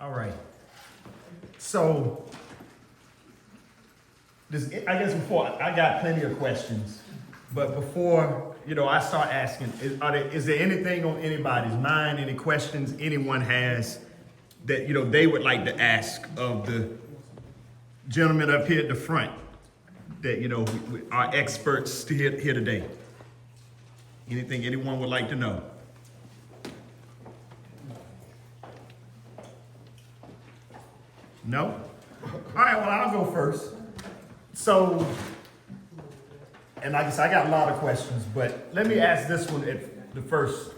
All right. So, I guess before, I got plenty of questions, but before, I start asking, is there anything on anybody's mind, any questions anyone has that, they would like to ask of the gentleman up here at the front that, we are experts here today? Anything anyone would like to know? No? All right, well, I'll go first. So, and like I said, I got a lot of questions, but let me ask this one at the first.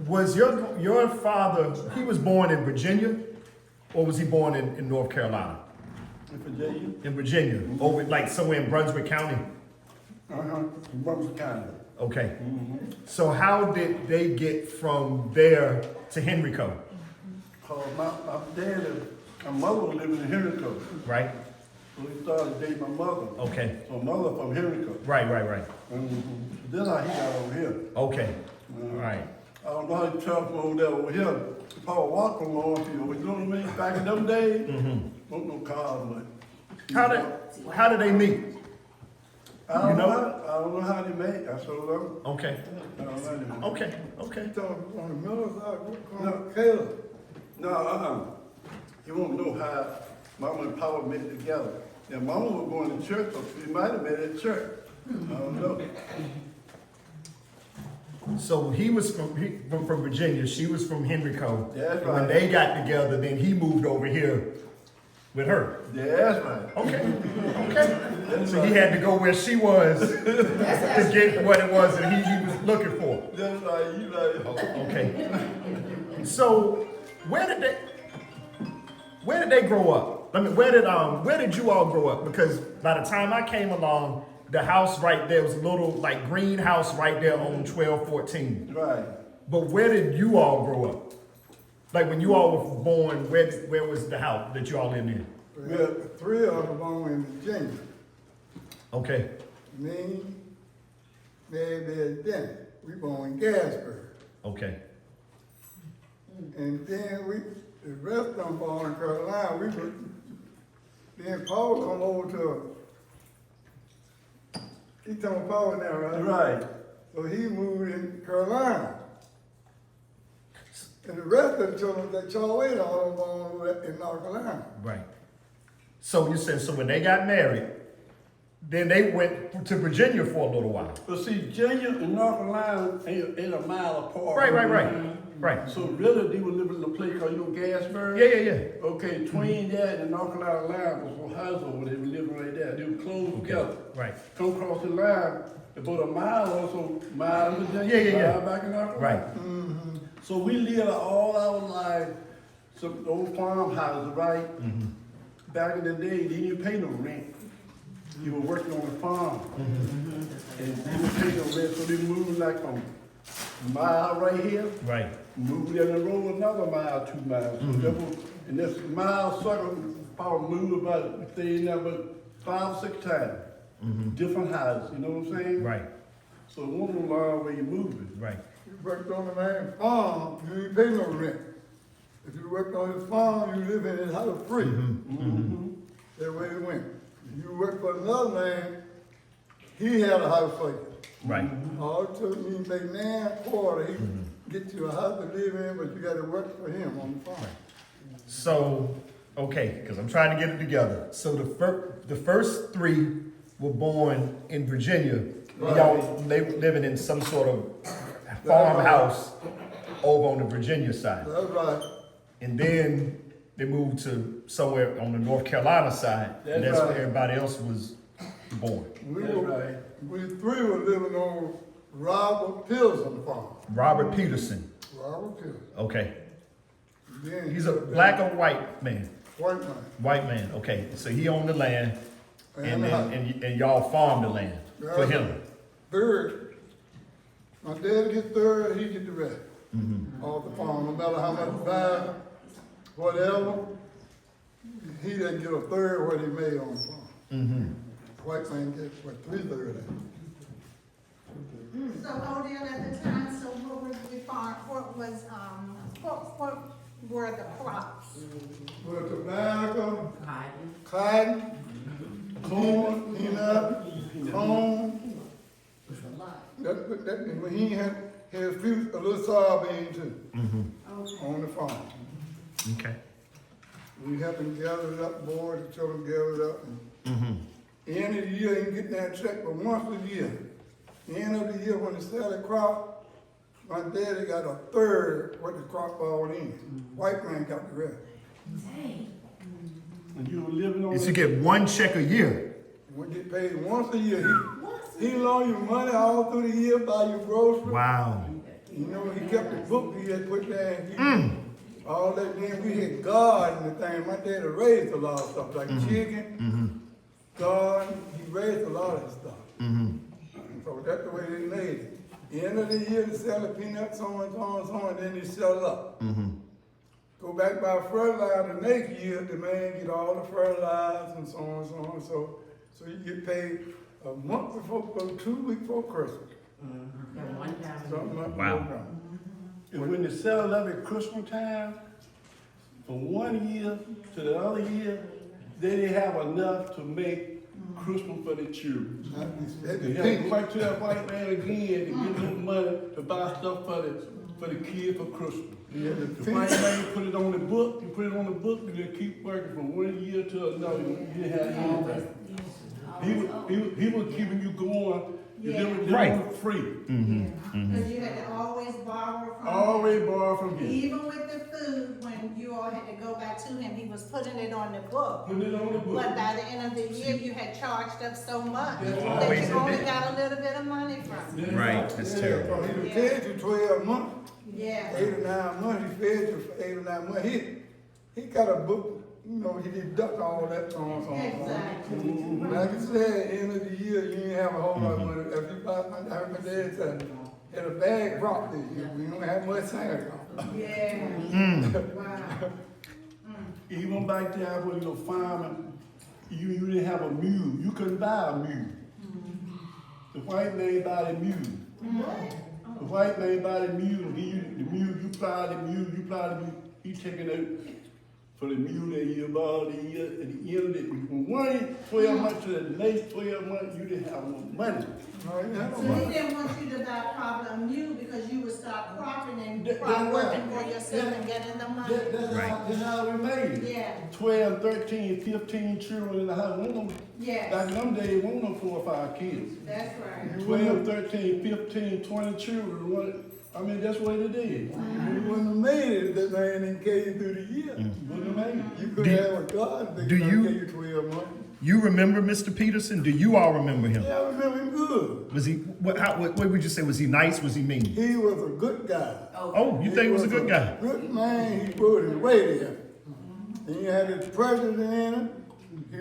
Was your father, he was born in Virginia, or was he born in North Carolina? In Virginia? In Virginia, over like somewhere in Brunswick County? In Brunswick County. Okay. So how did they get from there to Henrico? My dad and my mother was living in Henrico. Right? So he started dating my mother. Okay. So mother from Henrico. Right. Then how he got over here. Okay. All right. I don't know how he traveled from over here. Paul walked from over here. You know what I mean? Back in them days, no cars, but. How did they meet? I don't know how they met. I showed them. Okay. I don't know how they met. Okay. So on the middle side, No. Caleb. No, you won't know how Mama and Papa met together. And Mama was going to church, or she might have met at church. I don't know. So he was from Virginia. She was from Henrico. That's When right. they got together, then he moved over here with her. Yeah, that's right. Okay. So he had to go where she was to get what it was that he was looking for. That's right, you right. Okay. So where did they grow up? I mean, where did you all grow up? Because by the time I came along, the house right there was a little like greenhouse right there on 1214. Right. But where did you all grow up? Like when you all were born, where was the house that you all lived in? Well, three of them born in Virginia. Okay. Me, baby, and Denny. We born in Gasburg. Okay. And then the rest of them born in Carolina. Then Paul come over to, he told Paul now, right? Right. So he moved in Carolina. And the rest of the children that y'all wait all born in North Carolina. Right. So you said, so when they got married, then they went to Virginia for a little while. But see, Virginia and North Carolina ain't a mile apart. Right. So really, they were living in a place called, Gasburg? Yeah. Okay, between that and the North Carolina line was one house over there. They were living right there. They were close together. Right. Come across the line, about a mile or so, mile in Virginia, Yeah. mile back in North Right. Carolina. So we lived all our life, some old farmhouses, right? Back in the day, they didn't pay no rent. You were working on the farm. And they didn't pay no rent, so they moved like a mile right here. Right. Moved down the road another mile, 2 miles. So that was, and this mile circle, probably moved about, stayed there about 5 or 6 times. Different houses, you know what I'm saying? Right. So it wasn't a long way you moving. Right. You worked on the man's farm, you didn't pay no rent. If you worked on his farm, you live in his house free. That's where it went. If you worked for another man, he had a house for you. Right. All it took you to make 9 quarter, he get you a house to live in, but you gotta work for him on the farm. So, okay, because I'm trying to get it together. So the first 3 were born in Virginia. Right. Y'all living in some sort of farmhouse over on the Virginia side. That's right. And then they moved to somewhere on the North Carolina side. And That's that's right. where everybody else was born. We 3 were living on Robert Pilson farm. Robert Peterson. Robert Pilson. Okay. Then He's a black or white man? white man. White man, okay. So he owned the land and the house. and y'all farmed the land for him. Third. My dad get third, he get the rest. All the farm, no matter how much buy, whatever, he didn't get a third what he made on the farm. White man gets what 3/3 of it. So Odell at the time, so what was we farm, what was, what were the crops? With tobacco, cotton, corn, peanut, corn. When he had a little soybean too, on the farm. Okay. We helped him gather it up, boys, and children gather it up. End of the year, he can get that check for once a year. End of the year, when they sell the crop, my daddy got a third what the crop bought in. White man got the rest. And you were living on Is you that. get one check a year? We get paid once a year. He loan you money all through the year, buy your groceries. Wow. You know, he kept the book he had put there. All that, then we had garden and thing. My daddy raised a lot of stuff, like chicken, garden. He raised a lot of stuff. So that's the way they made it. End of the year, they sell the peanuts, so and then they sell it up. Go back by fertilizer the next year, the man get all the fertilizers and so on. So you get paid a month before, 2 weeks before Christmas. Something like Wow. that. And when they sell it up at Christmas time, from 1 year to the other year, they didn't have enough to make Christmas for the children. They had to go back to that white man again to get him money to buy stuff for the kids for Christmas. The white man put it on the book, you put it on the book, and they keep working from 1 year to another. You didn't have anything. He was keeping you going. You didn't Right. free. Because you had to always borrow from him. Always borrow from him. Even with the food, when you all had to go back to him, he was putting it on the book. Put it on the book. But by the end of the year, you had charged up so much That's that always you a only bit. got a little bit of money from it. Right, that's terrible. So he fed you 12 months, Yeah. 8 or 9 months, he fed you for 8 or 9 months. He got a book, you know, he deduct all that on. Exactly. Like I said, end of the year, you ain't have a whole lot of money. If you buy, I heard my dad say, had a bag dropped this year, we don't have much time. Yeah. Wow. Even back there when you were farming, you didn't have a mule. You couldn't buy a mule. The white man buy the mule. The white man buy the mule, he you the mule, you plow the mule, he taking out for the mule that you bought the year, at the end of it, from 12 months to the next 12 months, you didn't have no money. No, you have no So he money. didn't want you to buy probably a mule because you would start cropping and That- start that's working right. for yourself and getting the money. That's how we made it. Yeah. 12, 13, 15 children in the house. Back Yes, in them days, we no 4 or 5 kids. that's right. 12, 13, 15, 20 children. I mean, that's what it is. You wouldn't have made it if that man didn't carry you through the year. Wouldn't have made it. You could Do- have a God that do could you- carry you 12 months. You remember Mr. Peterson? Do you all remember him? Yeah, I remember him good. Was he, what would you say? Was he nice? Was he mean? He was a good guy. Oh, you think he was a good guy? Good man, he rode his way there. And he had his president in him. He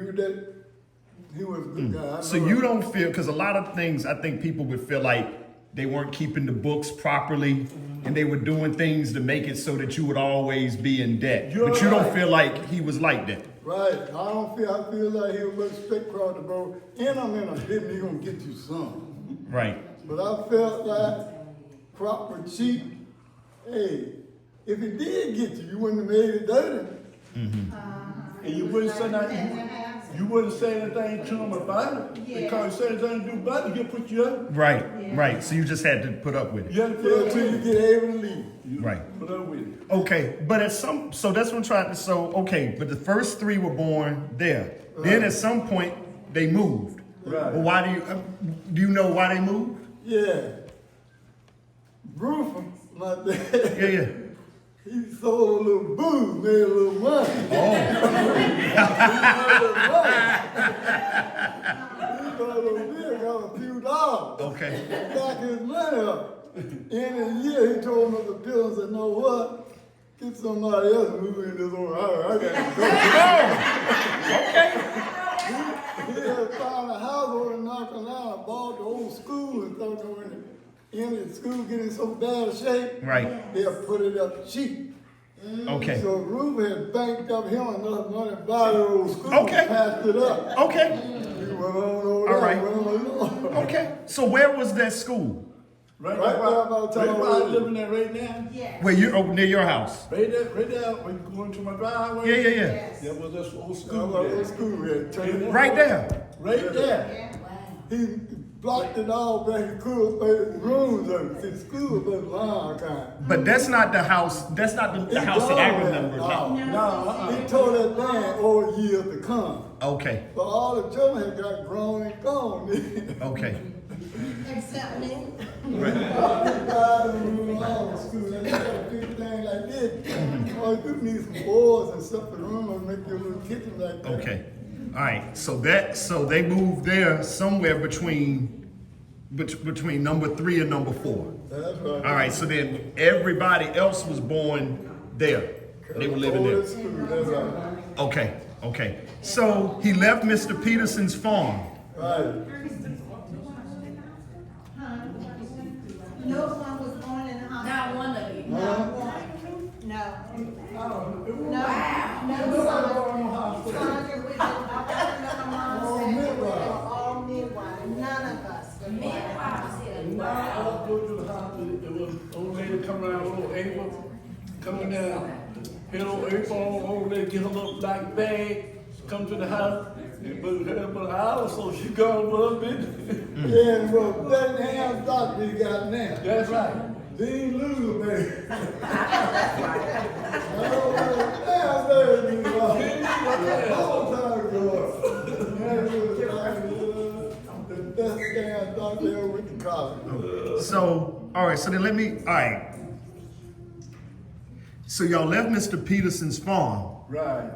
was a good guy. I So know you that. don't feel, because a lot of things, I think people would feel like they weren't keeping the books properly and they were doing things to make it so that you would always be in debt. You're But you don't right. feel like he was like that. Right. I feel like he was straight across the board. And I'm in a business, he gonna get you some. Right. But I felt like crop was cheap. Hey, if it did get you, you wouldn't have made it dirty. And you wouldn't say nothing. You wouldn't say anything to him about it. Yeah. Because you say anything to do about it, he'll put you up. Right. Yeah. Right. So you just had to put up with it. You have to put Yeah, up until you with it. get able to leave. You Right. Put up with it. Okay, but at some, so that's what I'm trying to, so, okay, but the first 3 were born there. Then at some point, they moved. Right. Well, why do you know why they moved? Yeah. Rufus, my dad, Yeah, yeah. he sold a little booze, made a little money. He got a little beer, got a few dollars. Okay. Back his money up. In a year, he told Mr. Pills, said, know what? Get somebody else to move in this old house. I gotta go. He had found a house over in North Carolina, bought the old school and thought they were in the school getting so bad a shape. Right. They'll put it up cheap. Okay. So Ruben had banked up him enough money to buy the old school. Okay. Passed it up. Okay. He went on over All there. right. Went on over there. Okay. So where was that school? Right Right now, there about right town where I road. living there right now. Yes. Where you, oh, near your house? Right there, when you go into my driveway. Yeah, yeah, yeah. Yes. There was this old I school was there. in school here, turn Right there. Right there. Yeah. He blocked it all back, he could stay rooms up, see, school was long time. But that's not the house, that's not the house that I remember. No, He tore that down over years to come. Okay, But all the children had got grown and gone. okay. Except me. God, and all the school, and they got a big thing like this. Oh, you need some boards and stuff in the room and make your little kitchen like that. Okay, all right, so they moved there somewhere between number 3 and number 4. That's right. All right, so then everybody else was born there. They were living there. Old school, that's right. Okay, okay. So he left Mr. Peterson's farm. Right. No one was born in the hospital. Not one of you. Not one. No. No. Sandra, we did, I remember mom said they were all midwives. None of us were midwives. When I go to the hospital, there was an old lady coming around, little April, coming down. Hello, April, old lady get her little black bag, come to the house. But an hour so she gone for a bit. Yeah, well, that damn doctor you got now. That's right. They ain't losing, man. Oh, damn, baby, you know. Long time ago. The best damn doctor ever went to college. So, all right, so then all right. So y'all left Mr. Peterson's farm Right.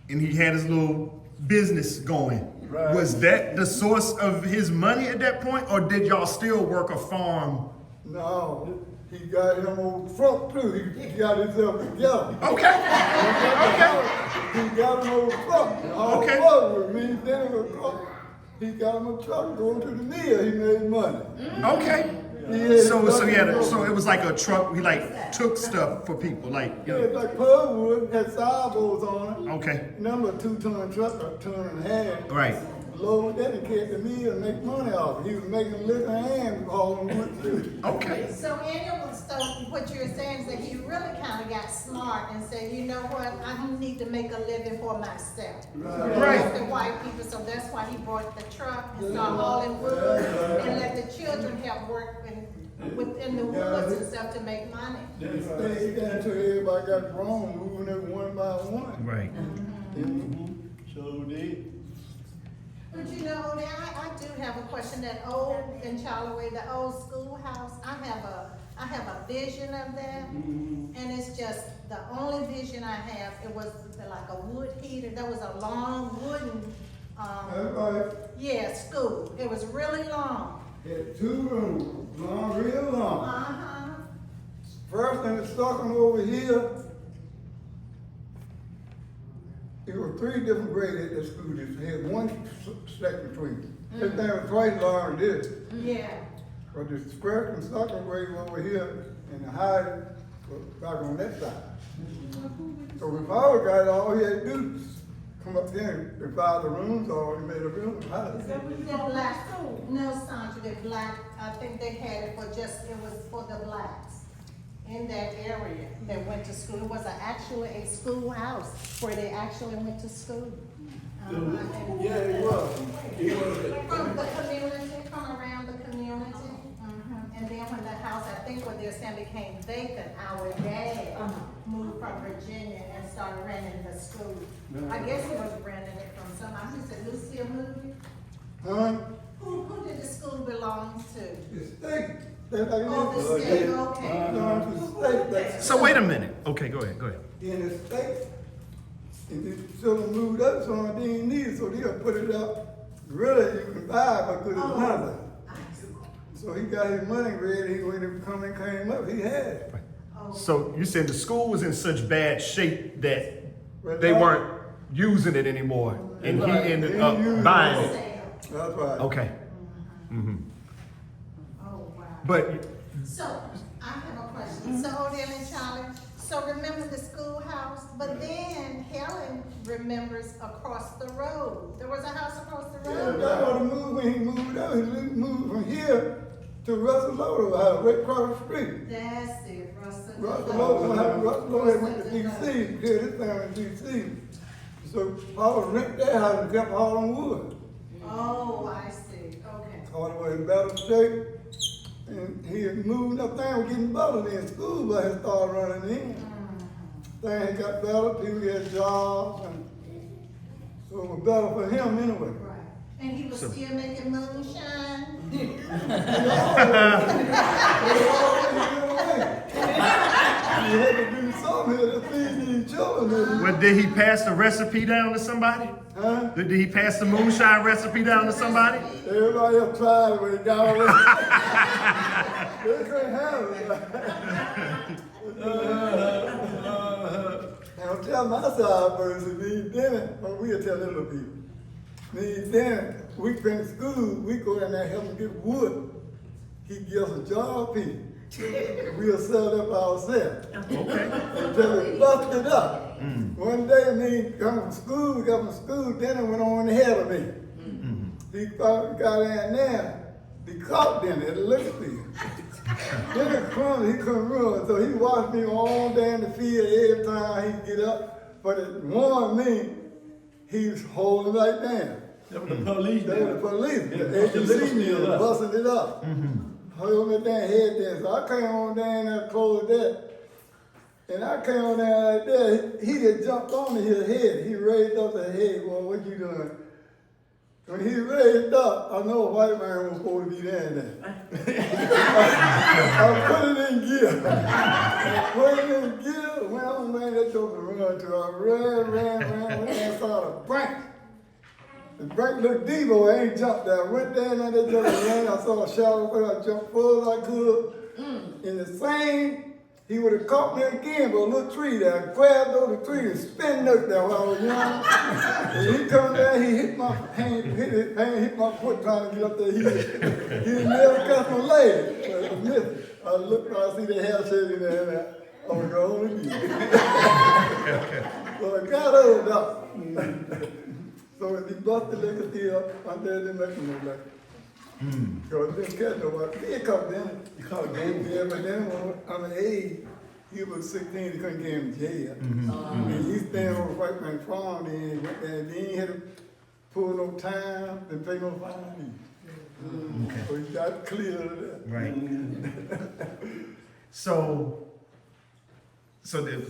and he had his little business going. Right. Was that the source of his money at that point, or did y'all still work a farm? No, he got him on front too. He got himself together. Okay. He got him on front. All Okay. over me, then it was truck. He got him a truck going to the mill. He made money. Okay. So it was like a truck. He like took stuff for people, like Yeah, it's like plywood, had sideboards on it. Okay. Number 2-ton truck, a ton and a half. Right. Load that and carry the mill and make money off it. He was making liquor and hauling wood too. Okay. So anyway, so what you're saying is that he really kind of got smart and said, you know what, I need to make a living for myself. Right. The white people, so that's why he bought the truck and started hauling wood and let the children help work within the woods and stuff to make money. He stayed there until everybody got grown, moving it one by one. Right. So did. But you know, now I do have a question, that old in Charlaway, the old schoolhouse, I have a vision of that. And it's just, the only vision I have, it was like a wood heater, there was a long wooden, That's right. yeah, school. It was really long. Had 2 rooms, long, real long. Uh-huh. First thing that's stuck over here, there were 3 different grades at that school district. It had one section between. That thing was twice long as this. Yeah. But the first and second grade were over here, and the high was back on that side. So when Power got it, all he had to do was come up there and divide the rooms, or he made a room house. The black, no, Sandra, the black, I think they had it for just, it was for the blacks in that area that went to school. It was actually a schoolhouse where they actually went to school. Yeah, it was. From the community, from around the community. And then when the house, I think when they're saying became vacant, our dad moved from Virginia and started renting the school. I guess he was renting it from somebody. He said, Lucia moved. Huh? Who did the school belong to? The state. That's like Oh, the this. state, okay. No, the state. That's So wait a minute. Okay, go ahead. in the state. And the children moved up, so they didn't need it, so they'll put it up. Really, you can buy it, but it's nothing. So he got his money ready, when he came up, he had it. So you said the school was in such bad shape that Well, they that- weren't using it anymore, and he Right. ended They up used buying it. That's right. Okay. Oh, wow. But So, I have a question. So, Odell and Charlie, so remember the schoolhouse, but then Helen remembers across the road. There was a house across the Yeah, road. that was the move when he moved out. He moved from here to Russell Lowe house, right across the street. That's it, Russell. Russell Lowe had went to DC, did his thing in DC. So Paul rented that house and kept all on wood. Oh, I see, okay. All the way in Battle State. And he had moved up there, was getting better in school, but had started running in. Things got better, people had jobs, and so it was better for him anyway. Right. And he was still making moonshine? You had to do something here to feed these children. Well, did he pass the recipe down to somebody? Huh? Did he pass the moonshine recipe down to somebody? Everybody else tried it when it got away. They couldn't have it. Now tell my side person, me and Dennis, but we'll tell little people. Me and Dennis, we finish school, we go in there and help him get wood. He gives a job people. We'll sell it up ourselves. Okay. Until we busted up. One day, me come from school, Dennis went on ahead of me. He got in there, he caught Dennis at the liquor field. Dennis crumbled, he couldn't run, so he watched me all day in the field every time he'd get up. But it warned me, he was holding right down. That was the police. They were the police. Yeah, They busted liquor see me field and up. busted it up. Hold me down, head there. So I came on down there, closed that. And I came on down like that. He just jumped on his head. He raised up the head. Boy, what you doing? When he raised up, I know a white man was supposed to be down there. I put it in gear. Put it in gear. Well, man, that took a run to I ran, and saw the brink. The brink looked deep, but I ain't jumped there. I went there and I just ran. I saw a shadow, so I jumped full as I could. In the same, he would have caught me again, but a little tree there. I grabbed over the tree and spin up there while I was young. And he come down, he hit my hand, hit my foot trying to get up there. He never cut my leg. But I missed it. I looked, I see the hair shaking there. I was going to be. So I got over there. So if he busted liquor still, I'm there to make him no liquor. Because he didn't catch nobody. He caught them. You caught game. Yeah, but then when age, he was 16, he couldn't get him in jail. And he stayed on the white man farm, and he had to pull no time and pay no fine. Okay. So he got clear of that. Right. So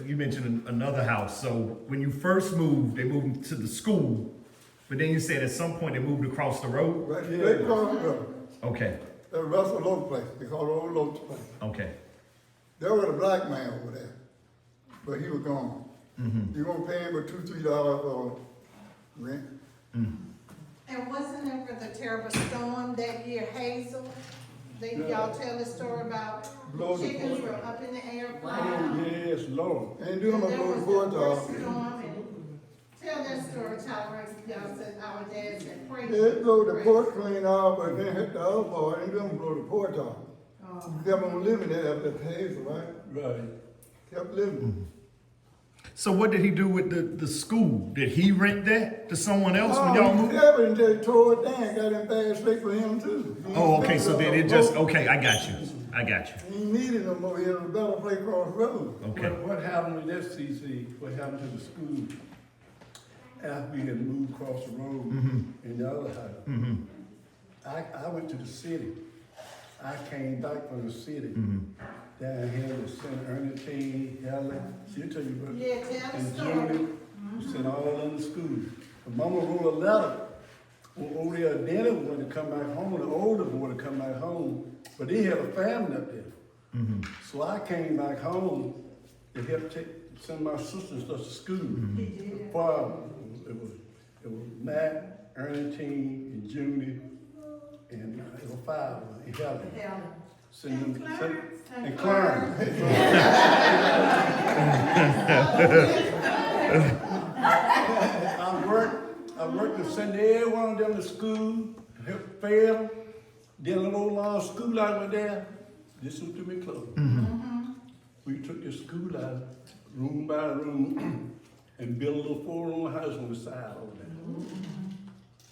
you mentioned another house. So when you first moved, they moved to the school, but then you said at some point they moved across the road? Right, right across the road. Okay, That Russell Lowe place, they call it Old Lowe's place. okay. There was a black man over there, but he was gone. You gonna pay him about $2-3 for rent? And wasn't it for the terrible storm that year, Hazel? Y'all tell the story about Blow the chickens porch. were up in the air Oh, flying? yes, Lord. Ain't doing my There blow was the the porch worst off. storm, and tell that story, Tyler. Y'all said our dad said, praise. They blow the praise." porch clean off, but then hit the other part, ain't doing blow the porch off. Oh. Kept on living there after Hazel, right? Right. Kept living. So what did he do with the school? Did he rent that to someone else when y'all he moved? kept it until he tore it down, got in bad shape for him too. He Oh, ain't okay, fixed so then it no just, more. okay, I got you. He needed no more, he had a better place across the road. Okay, What happened with that CC? What happened to the school after we had moved across the road in the other house? I went to the city. I came back from the city. Down here with Senator Ernestine, Helen, she'll tell you about Yeah, tell the and story. Julie, we sent all in the school. But Mama wrote a letter. Well, over there, Danny wanted to come back home, the older boy to come back home, but they had a family up there. So I came back home to help send my sister and stuff to school. He did. Father, it was Matt, Ernestine, and Judy, and it was five, and Helen. Helen. Send them, Clarence. and Clarence. I worked to send every one of them to school, help fail. Then a little long school out went there. Listen to me close. We took the school out, room by room, and built a little 4-room house on the side over there.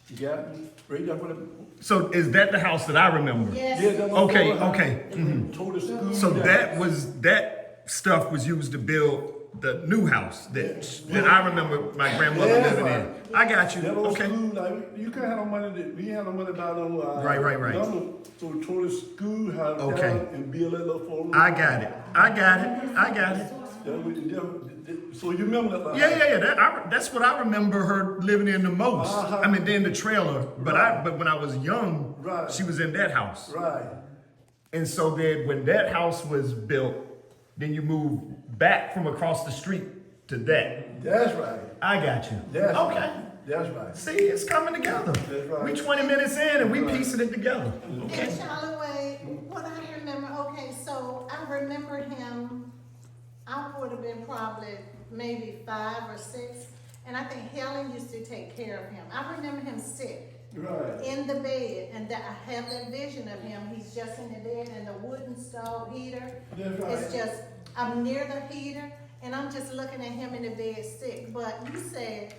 You got me? Right there for the, So is that the house that I remember? Yes. yeah, that's Okay, what I- okay. Mhm. Tore the school So down. that stuff was used to build the new house that I remember my grandmother Yeah, living in. I got you. That old Okay. school, like, you can't have no money, we had no money down on, Right. So we tore the schoolhouse Okay. down and build that little four. I got it. So you remember that? Yeah. That's what I remember her living in the most. Uh-huh. I mean, then the trailer. But when I was young, Right. she was in that house. Right. And so then when that house was built, then you moved back from across the street to that. That's right. I got you. That's Okay. right. That's right. See, it's coming together. That's right. We 20 minutes in and we Right. piecing it together. Okay. And Charlie, what I remember, okay, so I remember him, I would have been probably maybe 5 or 6, and I think Helen used to take care of him. I remember him sick Right. in the bed, and that I have that vision of him. He's just in the bed, and the wooden stove heater. That's right. It's just, I'm near the heater, and I'm just looking at him in the bed sick. But you said,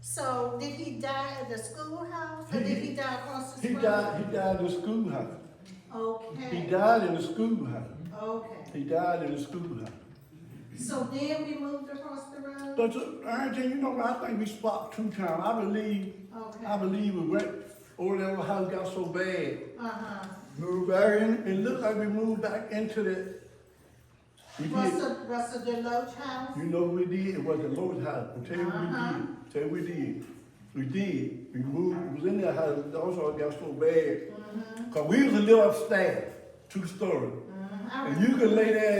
so did he die at the schoolhouse, or did he die across the He street? died in the schoolhouse. Okay. He died in the schoolhouse. Okay. He died in the schoolhouse. So then we moved across the road? But Ernestine, you know, I think we swapped 2 times. I Okay. believe we went over there, the house got so bad. Uh-huh. Move back in. It looked like we moved back into the, we did, Russell Deloach house? you know what we did? It was the Lord's house. I'll tell you what we Uh-huh. did. Tell you what we did. We did. We moved, it was in that house, also it got so bad. Cause we used to live upstairs, 2-story. And you could lay there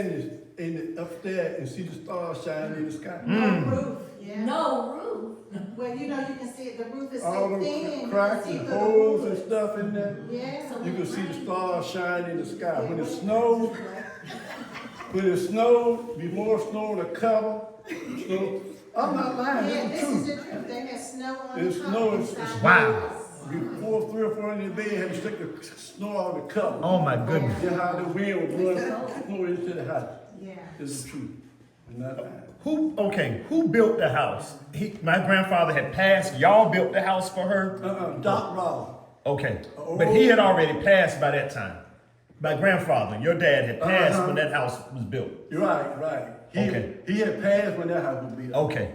in the upstairs and see the stars shining in the sky. No roof, yeah. No roof. Well, you know, you can see it, the roof is All so them thin. You can cracks see and through the holes and roof. stuff in there. Yeah. You can see the stars shining in the sky. When it snowed, be more snow to cover. Snow. I'm not lying, Yeah, it's this the is truth. the truth. They had snow on It's the snow, top it's- inside Wow. the house. Before 3 or 4 in the bed, had to stick the snow on the cover. Oh my goodness. Just how the wind would run snow into the house. Yeah. It's the truth. I'm not lying. Who built the house? My grandfather had passed. Y'all built the house for her? Doc Ross. Okay. But he had already passed by that time. My grandfather, your dad, had passed when that house was built. You're right. Okay. He had passed when that house was built. Okay.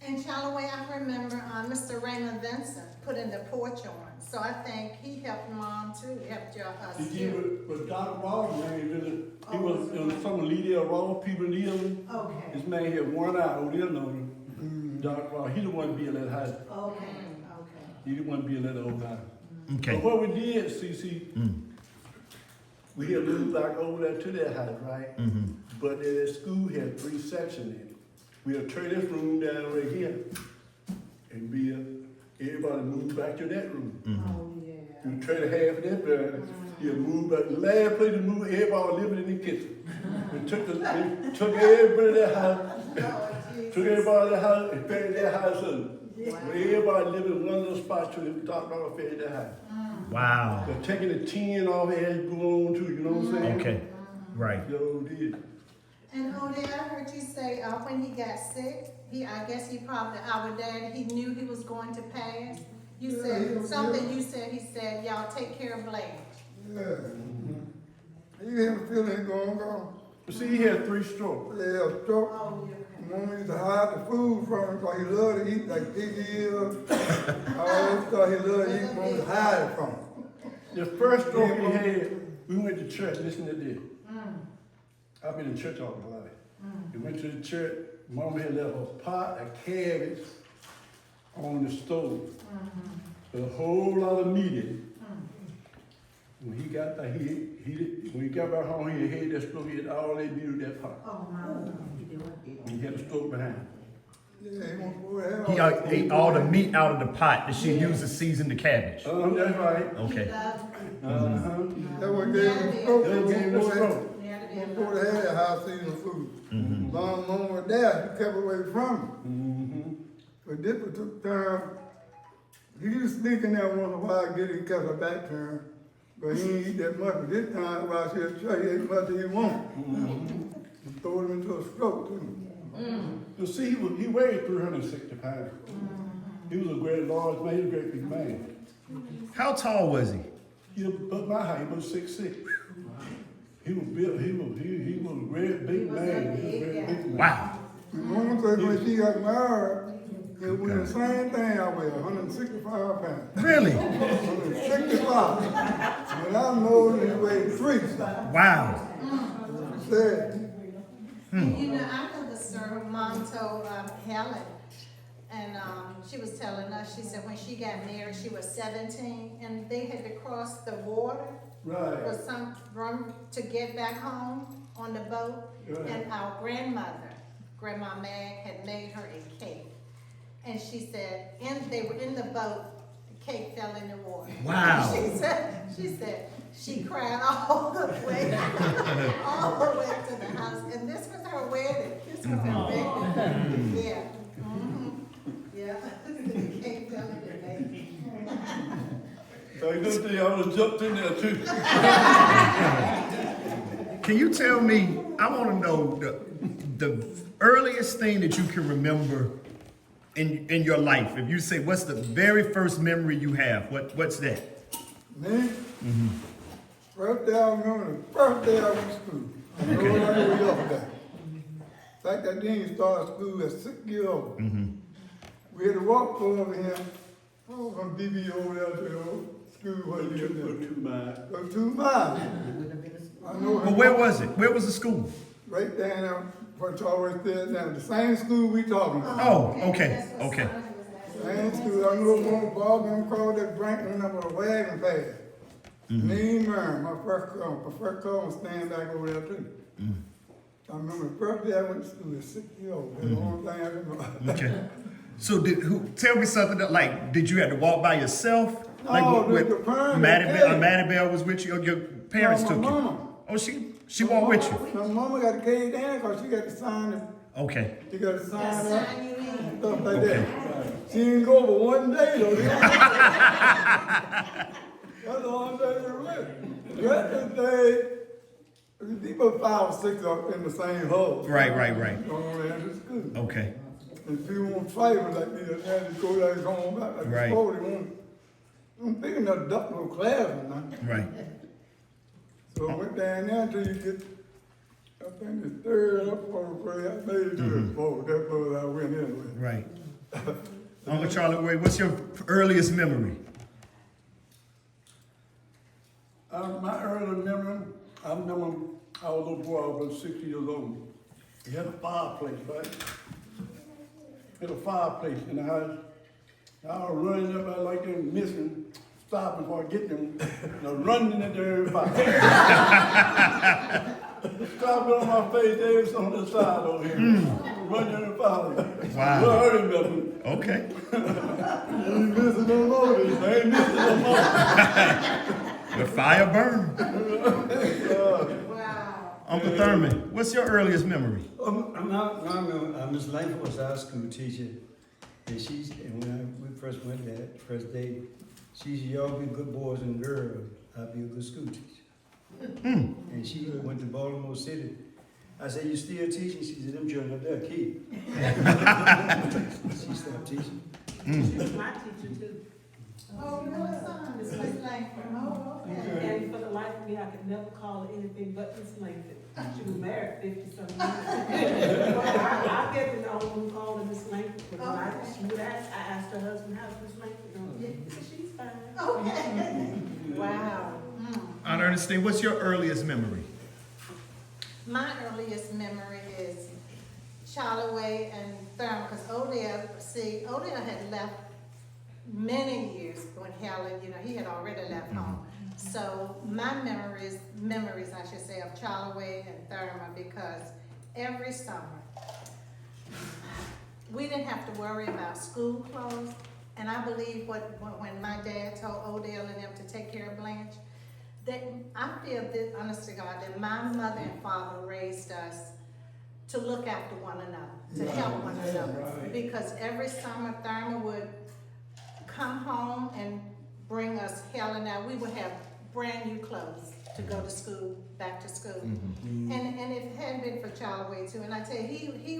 And Charlie, I remember Mr. Raymond Vincent putting the porch on. So I think he helped mom too, helped your us He too. was Dr. Ross, man, he was some leader of all people living. Okay, This man had one eye, who didn't know him. Dr. Ross, he the one be in that house. okay. He the one be in that old house. Okay. But what we did, CC, we had moved back over there to that house, right? But that school had 3 sections in it. We'll turn this room down right here, and everybody moved back to that room. Oh, yeah. You turn half of that building, you move back. The last place to move, everybody living in the kitchen. We took everybody to that house, Lord took Jesus. everybody to the house, and fed that house up. Yeah. But everybody living in one little spot till they talked about fed that house. Wow. They're taking the tin off it as you go on too, you know what I'm saying? Okay. Right. Yo, did. And Odie, I heard you say when he got sick, I guess he probably, our dad, he knew he was going to pass. You Yeah, said he- something, he said, y'all take care of Blake. Yeah. You didn't feel it going. But see, he had 3 strokes. They have stroke. Oh, yeah. Mom used to hide the food from him because he loved to eat like pig ears. All that stuff he loved to eat, mom would hide it from him. The first stroke he had, we went to church, listen to this. I've been in church all my life. We went to the church, mama had left a pot of cabbage on the stove. With a whole lot of meat in it. When he got there, when he got back home, he had that stroke, he had all they did with that pot. Oh, my. And he had a stroke behind him. Yeah, he won't go there. He ate all the meat out of the pot that she used to season the cabbage. That's right. Okay. That what gave him stroke. That gave him a stroke. Before they had that high season food. Mom was there, she kept away from him. But this particular time, he used to sneak in there once in a while, get it, kept her back turned. But he didn't eat that much. But this time, while she was trying, he ate as much as he wanted. He threw him into a stroke too. You see, he weighed 360 pounds. He was a great large man, he was a great big man. How tall was he? He was about my height, he was 6'6". He was built, he was a great big man. He was a great big man. Wow. One thing when she got married, it was the same thing I weighed, 165 pounds. Really? 165. When I know he weighed 3. Wow. She said, You know, I know the story Mom told Helen, and she was telling us, she said when she got married, she was 17, and they had to cross the water Right. for some run to get back home on the boat. Right. And our grandmother, Grandma Mag, had made her a cake. And she said, they were in the boat, the cake fell in the water. Wow. She said she cried all the way, all the way to the house. And this was her wedding. This was her wedding. Yeah. Yeah. The cake fell in the lake. So you don't think I would have jumped in there too? Can you tell me, I want to know the earliest thing that you can remember in your life. If you say, what's the very first memory you have? What's that? me? First day I remember, the first day I went to school. I know Okay. I knew up there. In fact, I didn't start school at 6 years old. We had to walk over here, from BB over there to the school where you lived there. 2 miles. Go 2 miles. I know But where was it? Where was the school? right down there, what you always said, down the same school we talking about. Oh, okay, That's what okay. Sonia was asking. Same school, I know one ball gonna call that Franklin up with a wagon pad. Me, man, my first car was standing back over there too. I remember the first day I went to school at 6 years old. That's the only thing I remember. Okay. So tell me something that, like, did you have to walk by yourself? Like No, with the parents Maddie did. Bell was with you, or your parents No, took my you? mama. Oh, she walked with you? My mama got to cave down because she got to sign it. Okay. She got to sign up Sign you in. and stuff like Okay. that. She didn't go for one day though. That's the only day they went. The rest of the day, people 5 or 6 up in the same hole. Right. Going around to school. Okay. And people want fighting like me, they had to go there home back like Right. before they won't big enough to duck no class or nothing. Right. So I went down there until you get, I think the 3rd or 4th grade, I made it to the 4th, that's where I went anyway. Right. Uncle Charlie, wait, what's your earliest memory? My early memory, I remember I was a little boy, I was 6 years old. We had a fireplace, right? Had a fireplace in the house. I was running up, I like them missing, stopping before I get them, and I was running into the fire. Stopping on my face, there's on the side over here. Running in the fire. Wow. Well, I remember. Okay. You ain't missing no more. I ain't missing no more. The fire burned. Wow. Uncle Thurman, what's your earliest memory? Miss Langford was our school teacher, and when we first went there, first day, she said, y'all be good boys and girls, I'll be a good school teacher. And she went to Baltimore City. I said, you still teaching? She said, them children up there, kid. She stopped teaching. She was my teacher too. Oh, really, son? Miss Langford. Oh, okay. And for the life of me, I could never call her anything but Miss Langford. She was married 50-something years. I get to know who called her Miss Langford. But when she would ask, I asked her husband, how's Miss Langford doing? He said, she's fine. Okay. Wow. Aunt Ernestine, what's your earliest memory? My earliest memory is Charlaway and Thurman, because Odell had left many years when Helen, he had already left home. So my memories, I should say, of Charlaway and Thurman, because every summer, we didn't have to worry about school clothes. And I believe when my dad told Odell and them to take care of Blanche, that I feel that, honest to God, that my mother and father raised us to look after one another, to help one another. Right. Because every summer Thurman would come home and bring us, Helen and I, we would have brand new clothes to go to school, back to school. And if it hadn't been for Charlaway too, and I tell you, he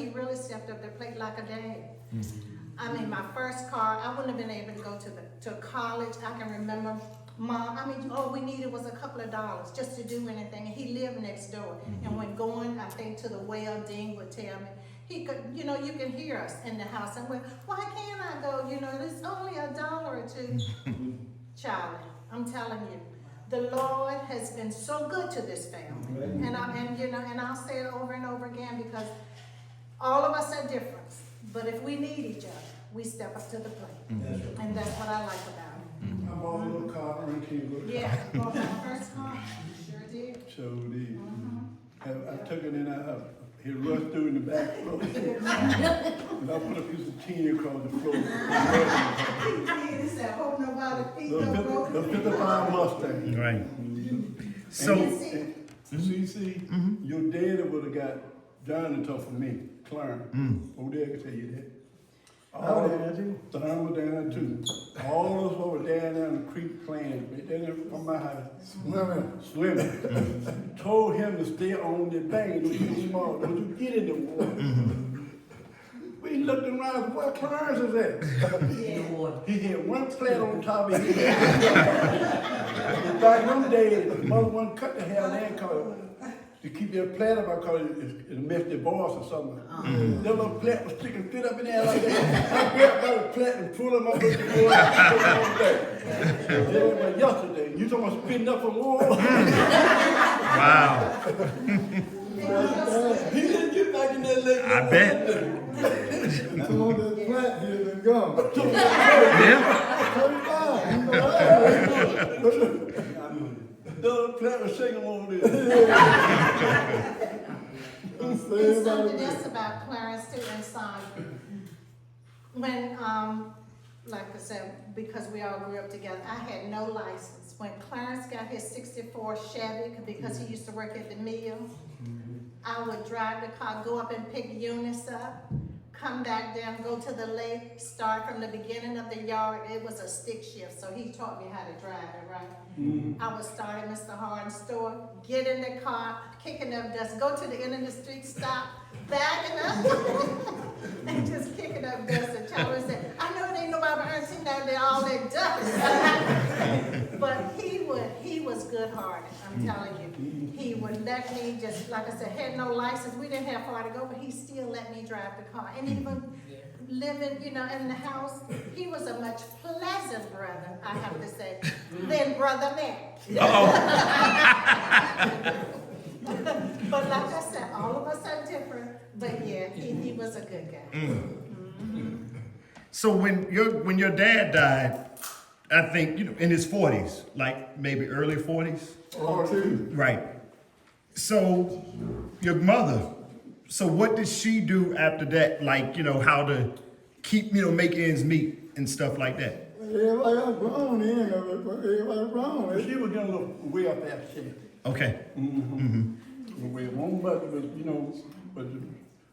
really stepped up to the plate like a dad. I mean, my first car, I wouldn't have been able to go to college. I can remember Mom, I mean, all we needed was a couple of dollars just to do anything. And he lived next door. And when going, I think, to the well, Dean would tell me, he could, you know, you can hear us in the house. And we're, why can't I go? You know, it's only $1 or $2. Charlie, I'm telling you, the Lord has been so good to this family. And I'll say it over and over again because all of us are different. But if we need each other, we step up to the plate. And that's what I like about it. I bought a little car and came with it. Yeah, bought my first car, sure did. So did. I took it in, he rushed through in the back floor. And I put a piece of tin across the floor. He said, hope nobody feet no broken. The 55 Mustang. Right. So, CC, your daddy would have got John to talk for me, Clarence. Odell can tell you that. Oh, yeah, too. Don was down there too. All of us were down there in the creek playing, right down there from my house. Swimming. Told him to stay on the bank. Don't you small, don't you get in the water. We looked around, where Clarence is at? He had one plate on top of his head. Back one day, the mother one cut the hair and cause to keep their plate up because it messed their voice or something. That little plate was sticking fit up in there like that. I grabbed that plate and pulled him up with the boy. But yesterday, you talking about spitting up a wall? wow. He didn't get back in that leg. I bet. So on that flat, he had been gone. Yeah. The little plate was shaking over there. And something else about Clarence too and Sandra. When, like I said, because we all grew up together, I had no license. When Clarence got his 64 Chevy, because he used to work at the mill, I would drive the car, go up and pick Eunice up, come back down, go to the lake, start from the beginning of the yard. It was a stick shift, so he taught me how to drive it, right? I would start at Mr. Harden's store, get in the car, kicking up dust, go to the end of the street, stop, backing up, and just kicking up dust. And Charlie said, I know it ain't nobody earning down there all that dust. But he was good-hearted, I'm telling you. He would let me just, like I said, had no license. We didn't have far to go, but he still let me drive the car. And even living, you know, in the house, he was a much pleasant brother, I have to say, than Brother Matt. But like I said, all of us are different, but yeah, he was a good guy. So when your dad died, I think, you know, in his 40s, like maybe early 40s? Right. So your mother, so what did she do after that? Like, you know, how to keep, you know, make ends meet and stuff like that? Everybody got grown in, everybody grown. She was getting a little way up that shit. Okay. We won't, but you know, but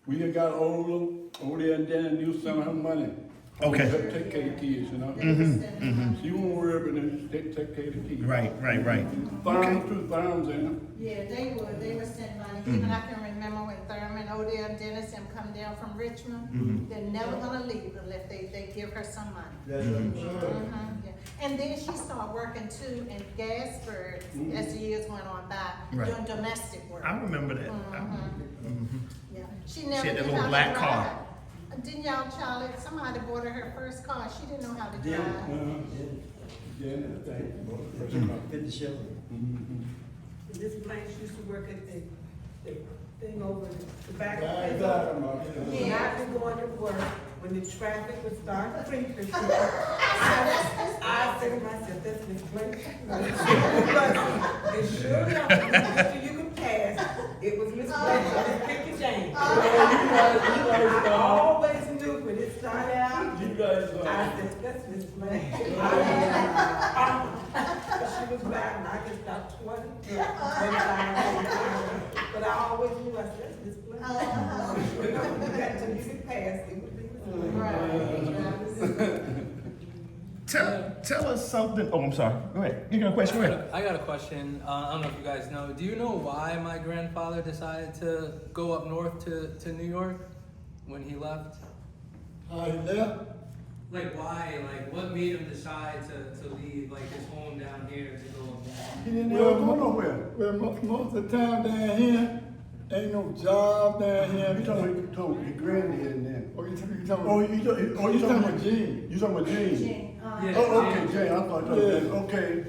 we had got older and then and used some of her money. Okay. Take care of the kids, you know. She won't worry about it, take care of the kids. Right. Farms in Yeah, they were sending money. Even I can remember when Thurman, Odell, and Dennis them come down from Richmond, they're never gonna leave unless they give her some money. That's right. Yeah. And then she started working too in Gadsburg as the years went on by, doing domestic work. I remember that. Yeah. She never She had that knew little how black to car. drive. Didn't y'all, Charlie, somebody bought her first car, she didn't know how to drive. yeah, that Get the show. This place used to work at the thing over the back. When I was going to work, when the traffic would start creeping, I said to myself, that's this place. And sure enough, after you could pass, it was Miss Clayton, Picky Jane. I always knew when it started out, I said, that's Miss Clayton. She was back and I could stop 20. But I always knew, I said, that's Miss Clayton. You got to you could pass, it would be Tell us something. Oh, I'm sorry. Go ahead. You got a question? Go ahead. I got a question. I don't know if you guys know. Do you know why my grandfather decided to go up north to New York when he left? How he left? Like why? Like what made him decide to leave like his home down here to go up there? He didn't ever go nowhere. Well, most of the time down here, ain't no job down here. You told your granddad then. Oh, you talking You talking about Gene? You talking about Gene? Gene, Yeah. Oh, okay, Jane, I thought that was, Yeah. okay.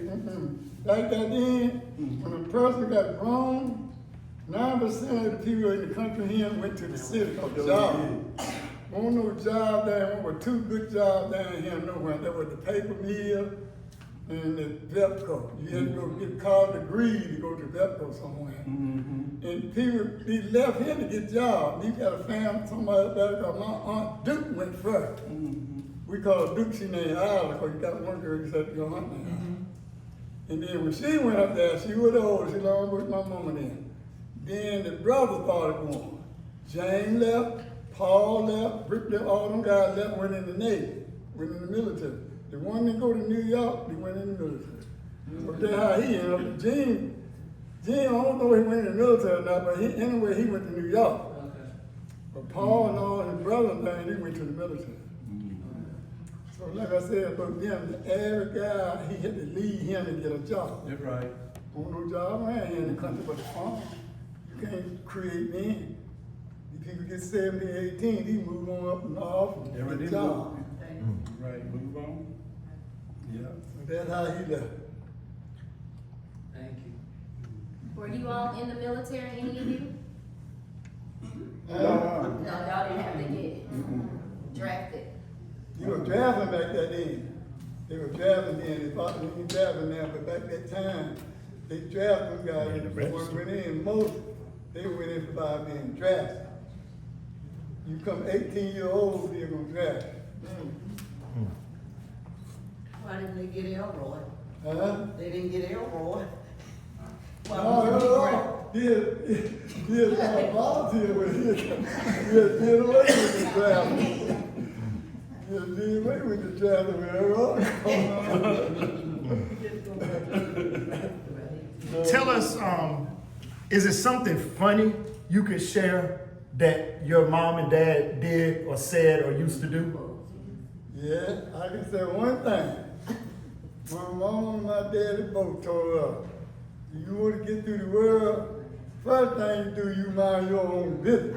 Like that then, when a person got grown, 9% of the people in the country here went to the city for job. Won't no job there, were two good jobs down here nowhere. There was the paper mill and the Vepco. You had to go get called degree to go to Vepco somewhere. And people, they left here to get jobs. You gotta find somebody better, because my Aunt Duke went first. We call Duke, she named Isla, because you got one girl, you said to go hunting. And then when she went up there, she was old, she long with my mama then. Then the brother started going. James left, Paul left, Brick left, all them guys left, went in the Navy, went in the military. The one that go to New York, they went in the military. So that's how he ended up. Gene, I don't know if he went in the military or not, but anyway, he went to New York. Okay. But Paul and all his brothers, man, they went to the military. So like I said, but then every guy, he had to leave him to get a job. That's right. Won't no job around here in the country but the farm. You can't create men. These people get 17, 18, they move on up and off and Yeah, get they a job. Right, move on. Yeah. So that's how he left. Thank you. Were you all in the military, any of you? Uh, No, y'all didn't have to get drafted. You were driving back that then. They were driving then, they thought they were driving now, but back that time, they drafted them guys, before they went in, most, they went in by being drafted. You come 18-year-old, they're gonna draft. Why didn't they get Elroy? Huh? They didn't get Elroy. No, he had volunteer with it. He had did away with the draft. He had did away with the draft, Tell us, is it something funny you could share that your mom and dad did or said or used to do? Yeah, I can say one thing. My mom and my daddy both told us, you want to get through the world, first thing you do, you mind your own business.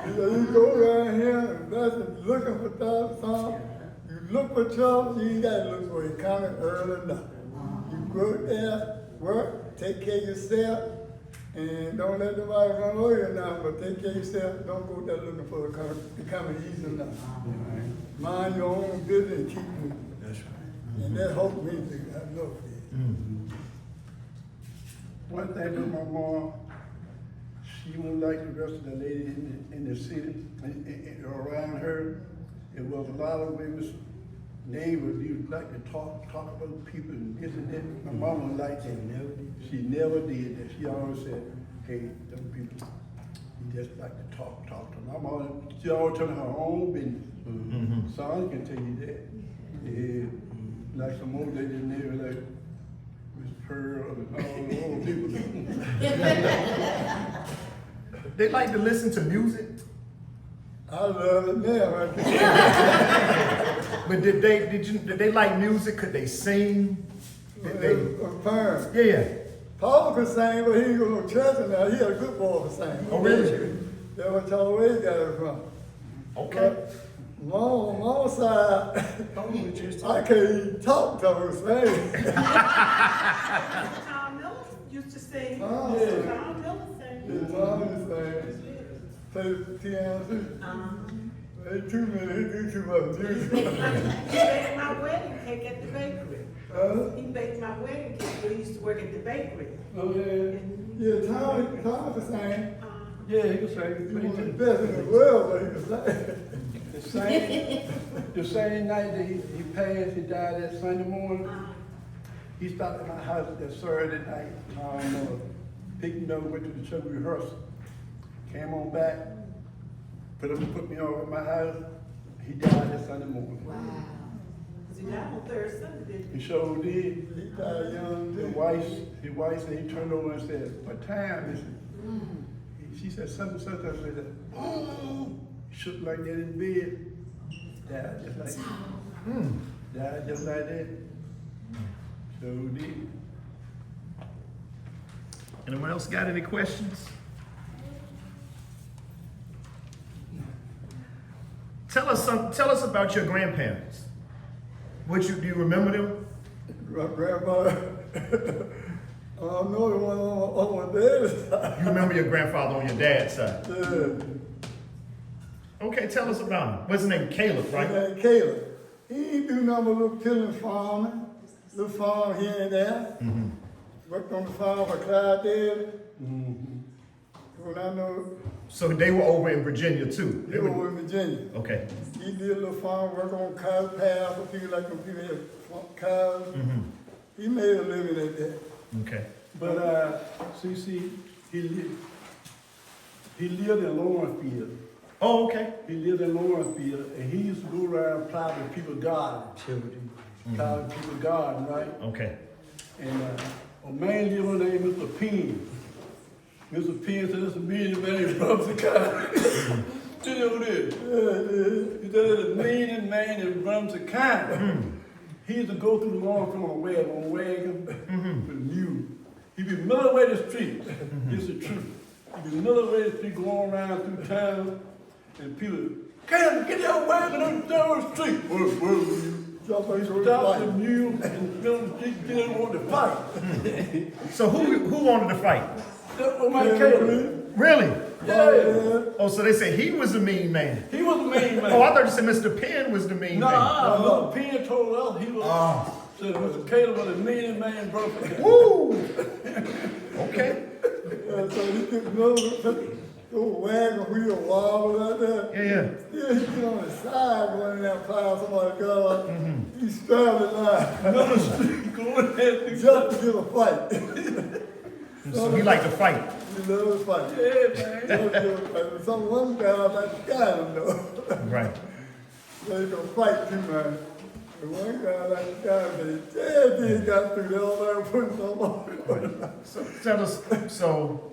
You go around here and that's looking for something. You look for trouble, you ain't got to look for it coming early enough. You go there, work, take care of yourself, and don't let nobody run over you now, but take care of yourself. Don't go there looking for it coming easy enough. Mind your own business and keep moving. That's right. And that helped me to, I know it. One thing with my mom, she wasn't like the rest of the ladies in the city and around her. It was a lot of women's neighbors, you like to talk about people and this and that. My mom was like that. She never did that. She always said, hey, them people, you just like to talk to them. My mom, she always telling her own business. So I can tell you that. Yeah, like some old ladies in there, like Miss Pearl and all the old people. They like to listen to music, I love it now. I can but did they like music? Could they sing? Did they? Fine. Yeah. Paul could sing, but he ain't go to church now. He had a good voice to sing. Oh, really? That's what y'all always got it from. Okay. Mom's side, I can't even talk to her sing. Tom Miller used to sing. Oh, Yeah. Tom Miller sang. His mom is saying, play the piano too. Ain't too many, he do too much music. He baked my wedding cake at the bakery. Huh? He baked my wedding cake. We used to work at the bakery. Oh, yeah. Yeah, Tom was saying, Yeah, he was he saying, was the best in the world, but he was saying. the same night that he passed, he died that Sunday morning. He stopped at my house that Saturday night. Picked me up, went to the church rehearsal. Came on back, put me over at my house. He died that Sunday morning. Wow. He died on third Sunday, didn't He sure did. He died young, His wife said, he turned over and said, what time is it? She said, something, I said, he shook like that in bed. Died just like that. Died just like that. So did. Anyone else got any questions? Tell us about your grandparents. Do you remember them? Grandma, I don't know the one on my dad's side. You remember your grandfather on your dad's side? Yeah. Okay, tell us about him. What's his name? Caleb, right? And Caleb, he ain't do nothing but little killing farming, little farm here and there. Worked on the farm for Clyde did. When I know So they were over in Virginia too. they were in Virginia. Okay. He did a little farm work on cow path for people like when people had cows. He made a living at that. Okay. But see, he lived in Lawrenceville. Oh, okay. He lived in Lawrenceville, and he used to go around plowing people's garden, plowing people's garden, right? Okay. And a man lived on named Mr. Penn. Mr. Penn said, "This is a million man from the county." You know this? He said, "It's a million man in Rumsey County." He used to go through the lawn from a wagon with mule. He'd be middle away the street. This is the truth. He'd be middle away the street going around through town, and people, "Come get your wagon on the street." Whoa. Just like He he stopped the was mule in the middle of the street, didn't want to fight. So who wanted to fight? Oh my Caleb. Really? Yeah. Oh, so they say he was the mean man. He was the main man. Oh, I thought you said Mr. Penn was the mean man. Nah, Mr. Penn told us he was, said Mr. Caleb was the meanest man brother. Woo! Okay. So he took another wagon wheel wobble like that. Yeah. Yeah, he get on the side going in there plow somebody's gun. He straddled line Another street going there. just to get a fight. So he liked to fight. He loves to fight. Yeah, man. Just to get a fight. Some one guy like to guide him though. Right. So he gonna fight too, man. The one guy like to guide him, but he got through there all there putting some on. So tell us. So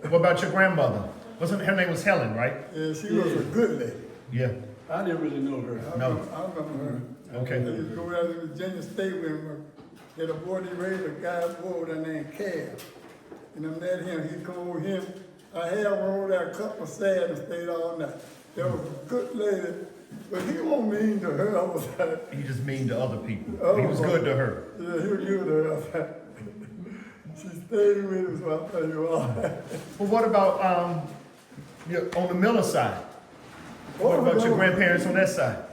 what about your grandmother? Her name was Helen, right? Yeah, she was a good lady. Yeah. I didn't really know her. No. I remember her. Okay. They used to go out to Virginia State with him. Had a boy they raised a guy boy that named Cab. And I met him, he called him. I had one over there, cut my sad and stayed all night. That was a good lady, but he wasn't mean to her all the time. He just mean to other people. He was Oh, good to her. Yeah, he was good to her all the time. She stayed with him, so I thought you were all right. Well, what about on the Miller side? What about your grandparents on that side?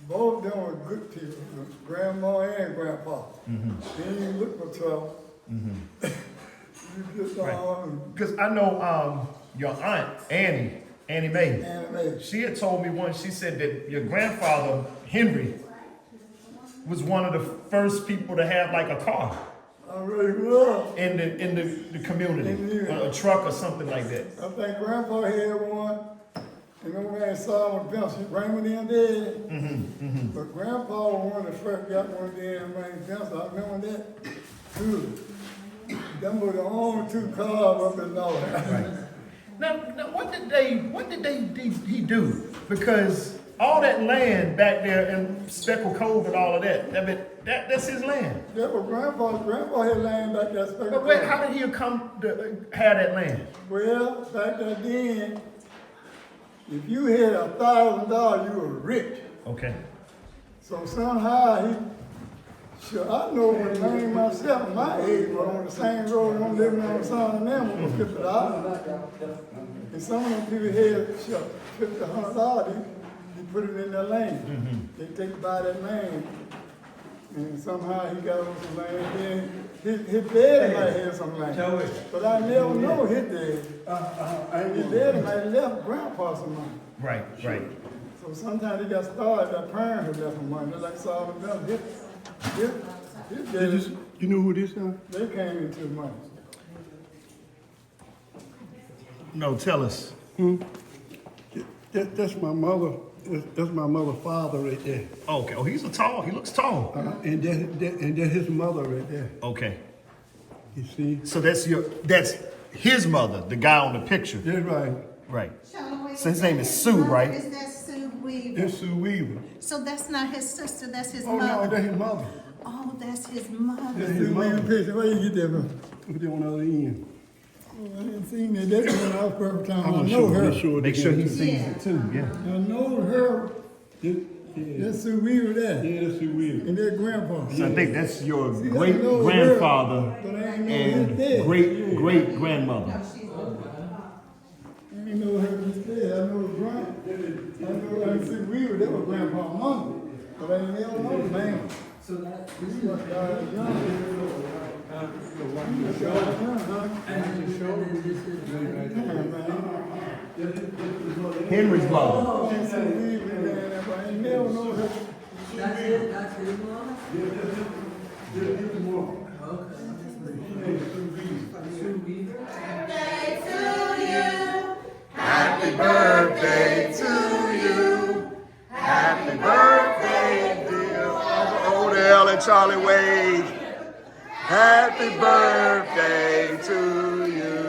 Both of them were good people, grandma and grandpa. They didn't look for trouble. You just Because I know your aunt, Annie Mae, animated. she had told me once, she said that your grandfather, Henry, was one of the first people to have like a car I really was. in the community, a truck or something like that. I think grandpa had one, and no man saw him Benson. Raymond in dead. But grandpa was one of the first got one there in Raymond Benson. I remember that. Good. Them were the only two cars up in North. Now, what did he do? Because all that land back there in Speckle Cove and all of that, that's his land. That was grandpa had land back there. But how did he come to have that land? Well, back then, if you had $1,000, you were rich. Okay. So somehow sure, I know when I named myself, my age was on the same road, I'm living on some of them was $50. And some of them people had, sure, $50, $100, they put it in their lane. They take by that land. And somehow he got on some land. Then his dad might have some land. But I never know his dad. His dad might have left grandpa some money. Right. So sometimes he got started, that parent had left him money, just like Solomon Bell. His dad, You know who this is? they came into the money. No, tell us. That's my mother. That's my mother's father right there. Okay. Oh, he looks tall. And that's his mother right there. Okay. You see? So that's his mother, the guy on the picture. That's right. Right. Shona, wait, So his name is Sue, right? Is that Sue Weaver. That's Sue Weaver. So that's not his sister, that's his Oh, no, mother. that's his mother. Oh, that's his mother. That's his Sue Weaver mother. picture, where you get that from? Put it on the other end. Oh, I didn't see that, that's when I was perfect time, I'm I gonna know her. Make sure he Yeah. sees it too, yeah. I know her, Yeah, that's Sue Weaver there, that's Sue Weaver. and their grandpa. So I think that's your See, I great know her, grandfather but I ain't know and his dad. great great grandmother. I ain't know her instead, I know her grand, I know Sue Weaver, that was grandpa's mother, but I ain't never know the man. So that, He was young. Henry's mother. Oh, Sue Weaver, man, but I ain't never know her. that's it, that's his mom? Sue Weaver? Happy birthday to you. Happy birthday, dear Uncle Odell and Charlie Wade. Happy birthday to you.